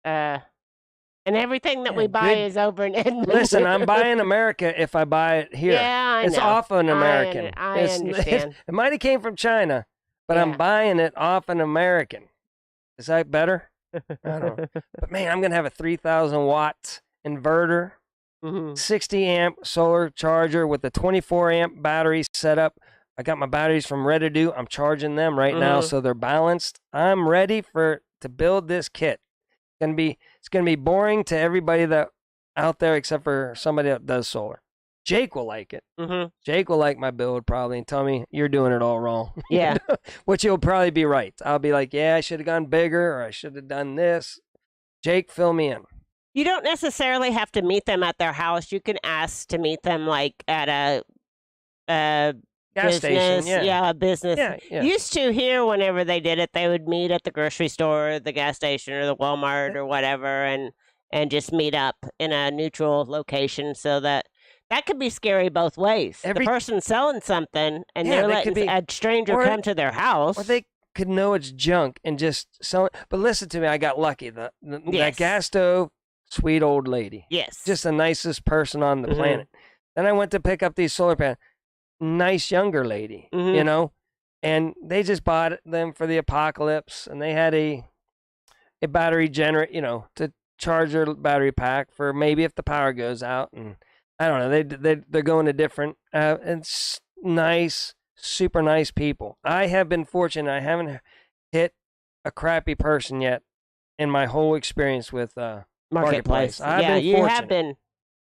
And everything that we buy is over in Edmonton. Listen, I'm buying America if I buy it here. Yeah, I know. It's off an American. I understand. It might have came from China, but I'm buying it off an American. Is that better? I don't know. But man, I'm going to have a 3,000 watts inverter, 60 amp solar charger with a 24 amp battery setup. I got my batteries from Redidoo. I'm charging them right now, so they're balanced. I'm ready to build this kit. It's gonna be boring to everybody that out there except for somebody that does solar. Jake will like it. Jake will like my build probably and tell me you're doing it all wrong. Yeah. Which he'll probably be right. I'll be like, yeah, I should have gone bigger or I should have done this. Jake, fill me in. You don't necessarily have to meet them at their house. You can ask to meet them like at a gas business. station. Yeah, business. Yeah. Used to here, whenever they did it, they would meet at the grocery store, the gas station, or the Walmart or whatever, and just meet up in a neutral location so that could be scary both ways. The person selling something and they're letting a stranger come to their house. Or they could know it's junk and just sell it. But listen to me, I got lucky. That gas stove, sweet old lady. Yes. Just the nicest person on the planet. Then I went to pick up these solar panels. Nice younger lady, you know, and they just bought them for the apocalypse, and they had a battery generator, you know, to charge their battery pack for maybe if the power goes out. And I don't know, they're going to different. It's nice, super nice people. I have been fortunate. I haven't hit a crappy person yet in my whole experience with Marketplace.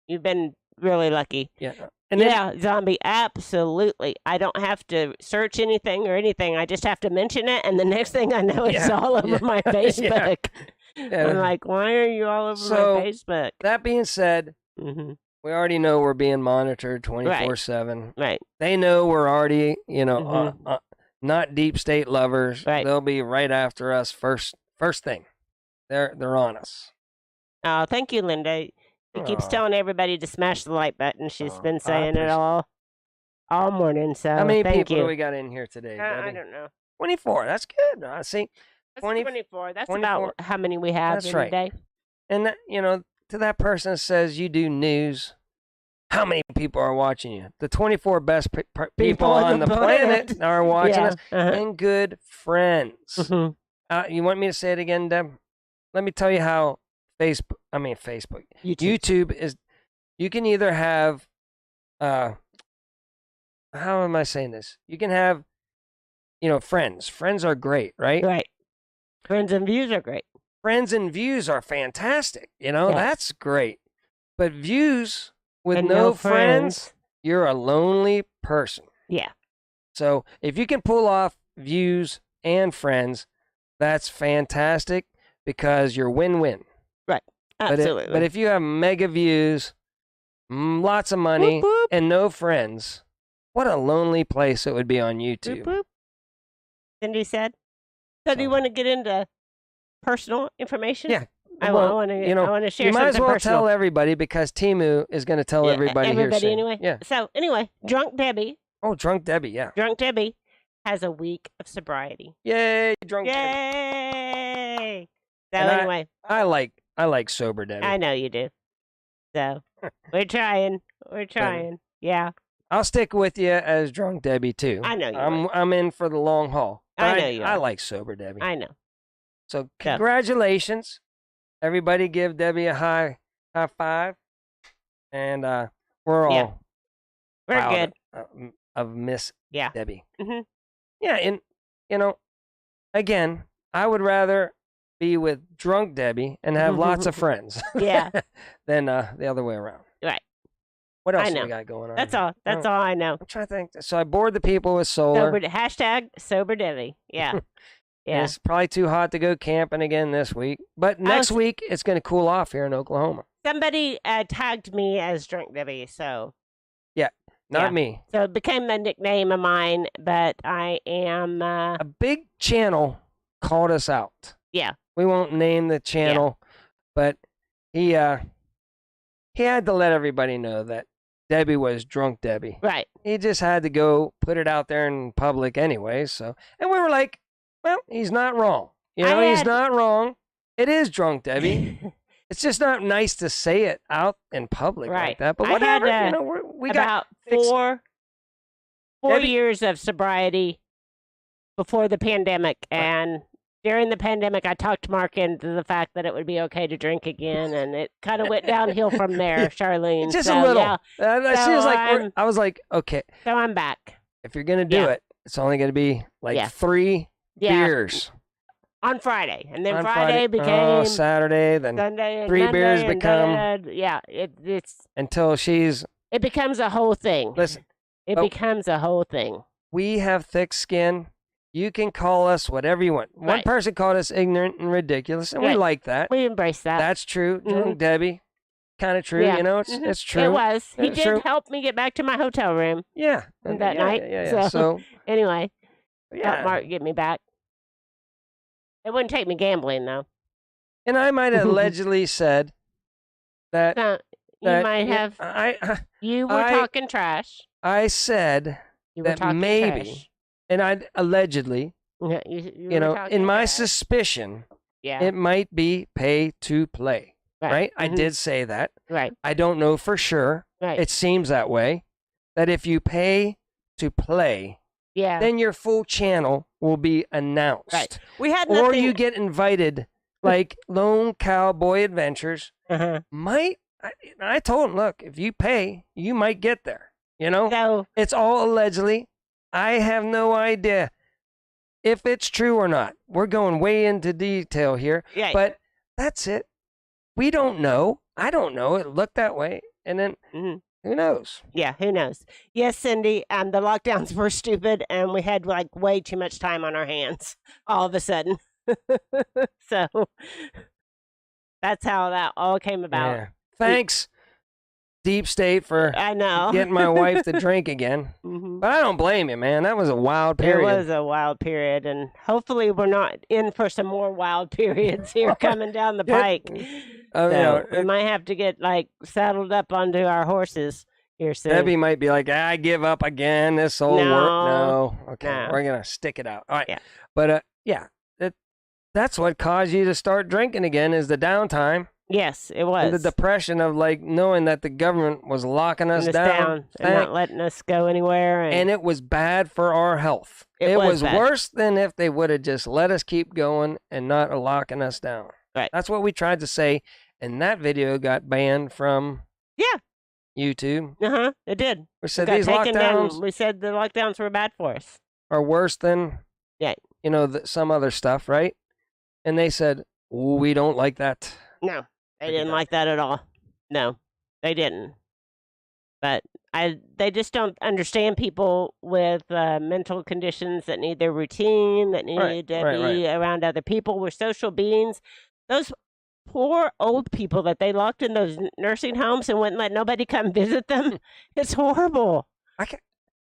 You've been really lucky. Yeah. And Zombie, absolutely. I don't have to search anything or anything. I just have to mention it, and the next thing I know, it's all over my Facebook. I'm like, why are you all over my Facebook? That being said, we already know we're being monitored 24/7. Right. They know we're already, you know, not deep state lovers. Right. They'll be right after us first thing. They're on us. Oh, thank you, Linda. She keeps telling everybody to smash the like button. She's been saying it all morning. So how many people do we got in here today? I don't know. 24. That's good. I see. That's 24. That's 24. About how many we have in a day. And you know, to that person that says you do news, how many people are watching you? The 24 best people on the planet are watching us, and good friends. You want me to say it again, Deb? Let me tell you how Facebook. YouTube is, you can either have, how am I saying this? You can have, you know, friends. Friends are great, right? Right. Friends and views are great. Friends and views are fantastic. You know, that's great. But views with no friends, you're a lonely person. Yeah. So if you can pull off views and friends, that's fantastic because you're win-win. Right. Absolutely. But if you have mega views, lots of money, and no friends, what a lonely place it would be on YouTube. Cindy said. So do you want to get into personal information? Yeah. I want to. You know, I want to share. You might as well personal. tell everybody because Timu is going to tell everybody here soon. Anyway. Yeah. So anyway, Drunk Debbie. Oh, Drunk Debbie. Yeah. Drunk Debbie has a week of sobriety. Yay, Drunk Debbie. Yay. So anyway, I like sober Debbie. I know you do. So we're trying. Yeah. I'll stick with you as Drunk Debbie too. I know you. I'm in for the long haul. I know you. I like sober Debbie. I know. So congratulations, everybody! Give Debbie a high five, and we're all we're good of Miss Debbie. Yeah, and you know, again, I would rather be with Drunk Debbie and have lots of friends. Than the other way around. Right. What else do we got going on? That's all. That's all I know. I'm trying to think. So I bored the people with solar. Hashtag sober Debbie. Yeah. Yeah. It's probably too hot to go camping again this week. But next week, it's going to cool off here in Oklahoma. Somebody tagged me as Drunk Debbie, so. Yeah, not me. So it became a nickname of mine, but I am. A big channel called us out. Yeah. We won't name the channel, but he had to let everybody know that Debbie was Drunk Debbie. Right. He just had to go put it out there in public anyway. So, and we were like, well, he's not wrong. You know, he's not wrong. It is Drunk Debbie. It's just not nice to say it out in public like that. But whatever. You know, we got four years of sobriety before the pandemic, and during the pandemic, I talked Mark into the fact that it would be okay to drink again, and it kind of went downhill from there, Charlene. Just so, a little. Yeah. I was like, okay. So I'm back. If you're gonna do it, it's only gonna be like 3 beers on Friday, and then on Friday became Saturday, then Sunday, and 3 Monday, beers and become it's until she's. It becomes a whole thing. Listen, it becomes a whole thing. We have thick skin. You can call us whatever you want. One person called us ignorant and ridiculous, and we like that. We embrace that. That's true. Drunk Debbie, kind of true. Yeah. You know, it's true. It was. He did help me get back to my hotel room. Yeah. That night. Yeah. So anyway, helped Mark get me back. It wouldn't take me gambling though. And I might have allegedly said that. You might have. You were talking trash. I said you were that maybe. Trash. And I allegedly, you know, in my suspicion, it might be pay to play, right? I did say that. Right. I don't know for sure. Right. It seems that way, that if you pay to play, then your full channel will be announced. Right. We had nothing. Or you get invited, like Lone Cowboy Adventures. I told him, look, if you pay, you might get there. You know, so, it's all allegedly. I have no idea if it's true or not. We're going way into detail here, but that's it. We don't know. I don't know. It looked that way, and then who knows? Yeah, who knows? Yes, Cindy. The lockdowns were stupid, and we had like way too much time on our hands all of a sudden. So that's how that all came about. Yeah. Thanks, Deep State, for getting my wife to drink again. But I don't blame you, man. That was a wild period. It was a wild period, and hopefully we're not in for some more wild periods here coming down the pike. We might have to get like saddled up onto our horses here soon. Debbie might be like, I give up again. This old work. No. Okay, we're going to stick it out. All right. Yeah. But that's what caused you to start drinking again is the downtime. Yes, it was. And the depression of like knowing that the government was locking us down and not letting us go anywhere. And it was bad for our health. It was worse than if they would have just let us keep going and not locking us down. Right. That's what we tried to say. And that video got banned from YouTube. It did. We said these lockdowns. We said the lockdowns were bad for us. Are worse than some other stuff, right? And they said, we don't like that. No. They didn't like that at all. No, they didn't. But they just don't understand people with mental conditions that need their routine, that need to be around other people. We're social beings. Those poor old people that they locked in those nursing homes and wouldn't let nobody come visit them. It's horrible. I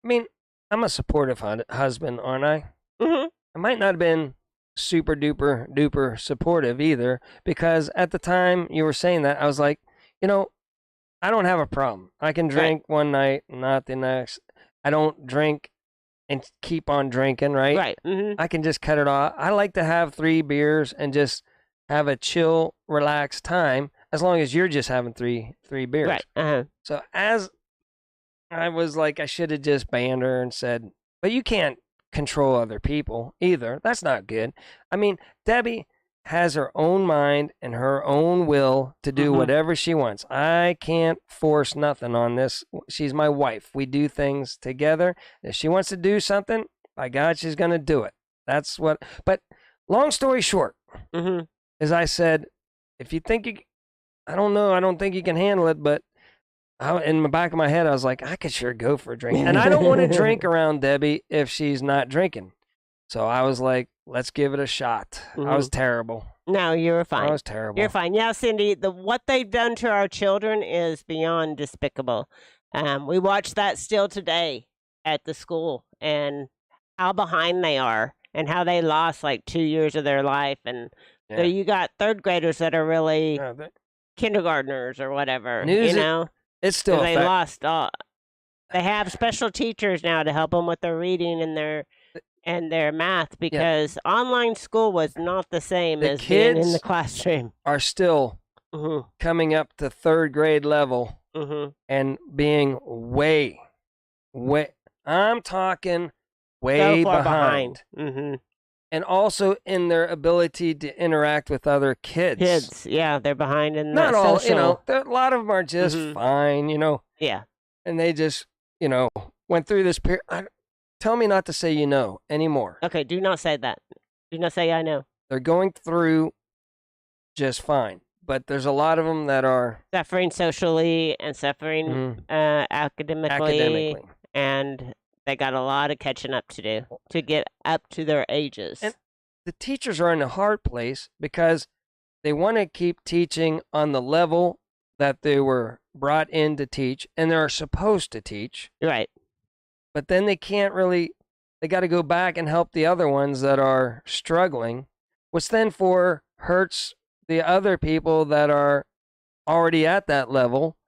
mean, I'm a supportive husband, aren't I? I might not have been super duper supportive either, because at the time you were saying that, I was like, I don't have a problem. I can drink one night, not the next. I don't drink and keep on drinking, right? I can just cut it off. I like to have 3 beers and just have a chill, relaxed time, as long as you're just having three beers. So as I was like, I should have just banned her and said, but you can't control other people either. That's not good. I mean, Debbie has her own mind and her own will to do whatever she wants. I can't force nothing on this. She's my wife. We do things together. If she wants to do something, by God, she's going to do it. That's what. But long story short, as I said, if you think I don't know, I don't think you can handle it, but in the back of my head, I was like, I could sure go for a drink. And I don't want to drink around Debbie if she's not drinking. So I was like, let's give it a shot. I was terrible. No, you were fine. I was terrible. You're fine. Yeah, Cindy, what they've done to our children is beyond despicable. We watched that still today at the school and how behind they are and how they lost like 2 years of their life. And so you got third graders that are really kindergartners or whatever, It's still they lost all. They have special teachers now to help them with their reading and their math, because online school was not the same as being in the classroom. Are still coming up to 3rd grade level and being way, I'm talking way so far behind. and also in their ability to interact with other kids. Kids, yeah, they're behind in not that all. social. A lot of them are just fine. Yeah, and they just went through this period. Tell me not to say anymore. Okay, do not say that. Do not say I know. They're going through just fine, but there's a lot of them that are suffering socially and suffering academically, and they got a lot of catching up to do to get up to their ages. And the teachers are in a hard place because they want to keep teaching on the level that they were brought in to teach and they're supposed to teach. Right. But then they can't really, they got to go back and help the other ones that are struggling, which then hurts the other people that are already at that level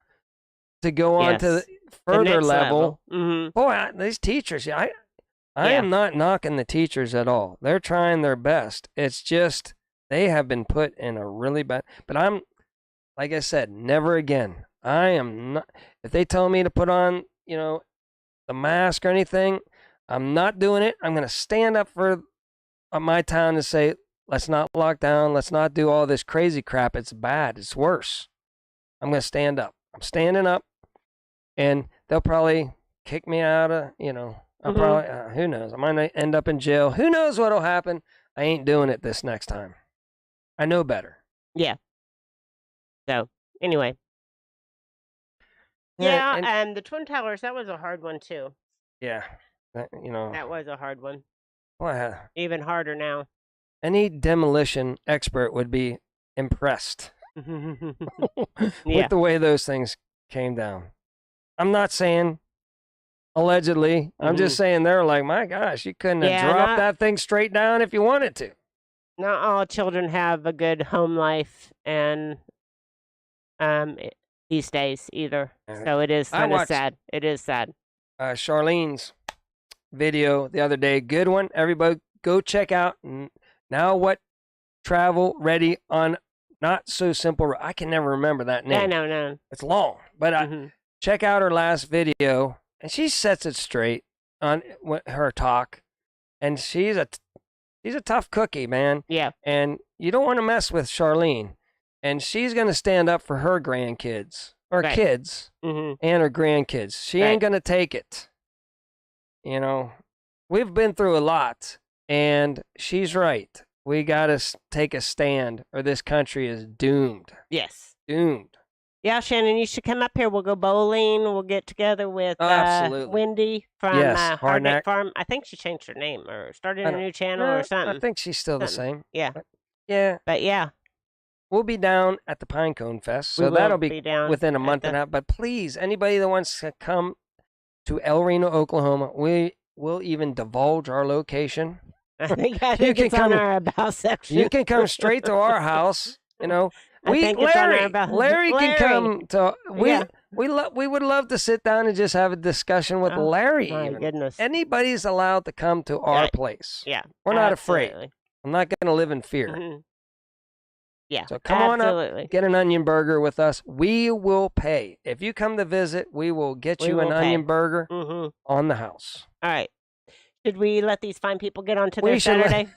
to go on to the further level. Mm-hmm. Boy, these teachers, I am not knocking the teachers at all. They're trying their best. It's just they have been put in a really bad, but I'm, like I said, never again. I am not, if they tell me to put on, the mask or anything, I'm not doing it. I'm going to stand up for my town and say, let's not lock down. Let's not do all this crazy crap. It's bad. It's worse. I'm going to stand up. I'm standing up, and they'll probably kick me out of, I'll probably, who knows? I might end up in jail. Who knows what'll happen? I ain't doing it this next time. I know better. Yeah. So, anyway. Yeah, and the Twin Towers, that was a hard one, too. Yeah. That was a hard one. Well, even harder now. Any demolition expert would be impressed with the way those things came down. I'm not saying allegedly. I'm just saying they're like, my gosh, you couldn't have dropped that thing straight down if you wanted to. Not all children have a good home life and these days either. So it is kind of sad. It is sad. Charlene's video the other day, good one. Everybody go check out Now What Travel Ready on Not So Simple. I can never remember that name. No. It's long, but check out her last video, and she sets it straight on her talk, and she's a tough cookie, man. Yeah. And you don't want to mess with Charlene, and she's going to stand up for her grandkids or kids and her grandkids. She ain't going to take it. We've been through a lot, and she's right. We got to take a stand, or this country is doomed. Yes. Doomed. Yeah, Shannon, you should come up here. We'll go bowling. We'll get together with Wendy from Hardneck Farm. I think she changed her name or started a new channel or something. I think she's still the same. Yeah. But yeah. We'll be down at the Pinecone Fest, so that'll be within a month and a half. But please, anybody that wants to come to El Reno, Oklahoma, we will even divulge our location. I think it's on our about section. You can come straight to our house. Larry can come to. We would love to sit down and just have a discussion with Larry. My goodness! Anybody's allowed to come to our place. Yeah, we're not afraid. I'm not going to live in fear. Yeah, so come on up, get an onion burger with us. We will pay. If you come to visit, we will get you an onion burger on the house. All right. Should we let these fine people get on to their Saturday?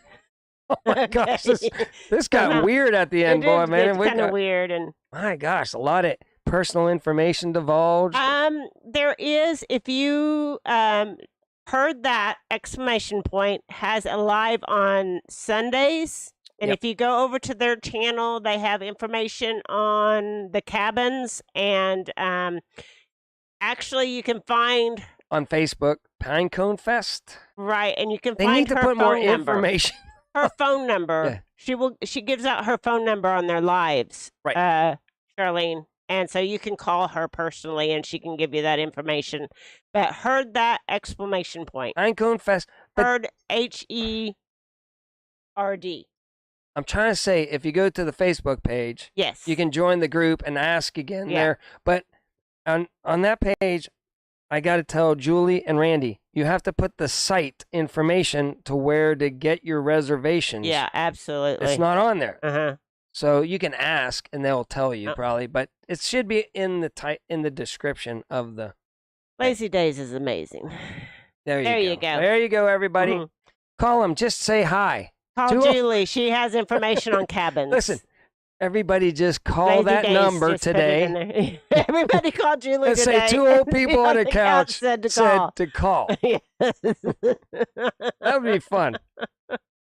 Oh my gosh, this got weird at the end, boy, man. It's kind of weird, and my gosh, a lot of personal information divulged. There is, if you heard that, exclamation point has a live on Sundays. And if you go over to their channel, they have information on the cabins. And actually, you can find on Facebook, Pinecone Fest. Right, and you can they find need to her put phone more number. Information. Her phone number. Yeah. She gives out her phone number on their lives. Right, Charlene. And so you can call her personally, and she can give you that information. But heard that exclamation point. Pinecone Fest. Heard HERD. I'm trying to say, if you go to the Facebook page, yes, you can join the group and ask again there. But on that page, I got to tell Julie and Randy, you have to put the site information to where to get your reservations. Yeah, absolutely. It's not on there. Uh-huh. So you can ask, and they'll tell you probably, but it should be in the description of the. Lazy Days is amazing. There you go. There you go, everybody. Call them. Just say hi. Call Julie. She has information on cabins. Listen, everybody just call that number today. Everybody call Julie Let's today. say 2 old people on a couch said to call. That would be fun.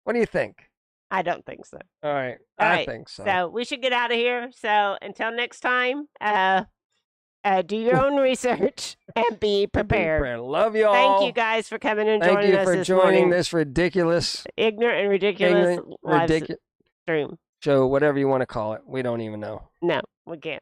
What do you think? I don't think so. All right. I think so. So we should get out of here. So until next time, do your own research and be prepared. Love y'all. Thank you guys for coming and joining us Thank you for this joining morning. this ridiculous, ignorant and ridiculous live stream. show, whatever you want to call it. We don't even know. No, we can't.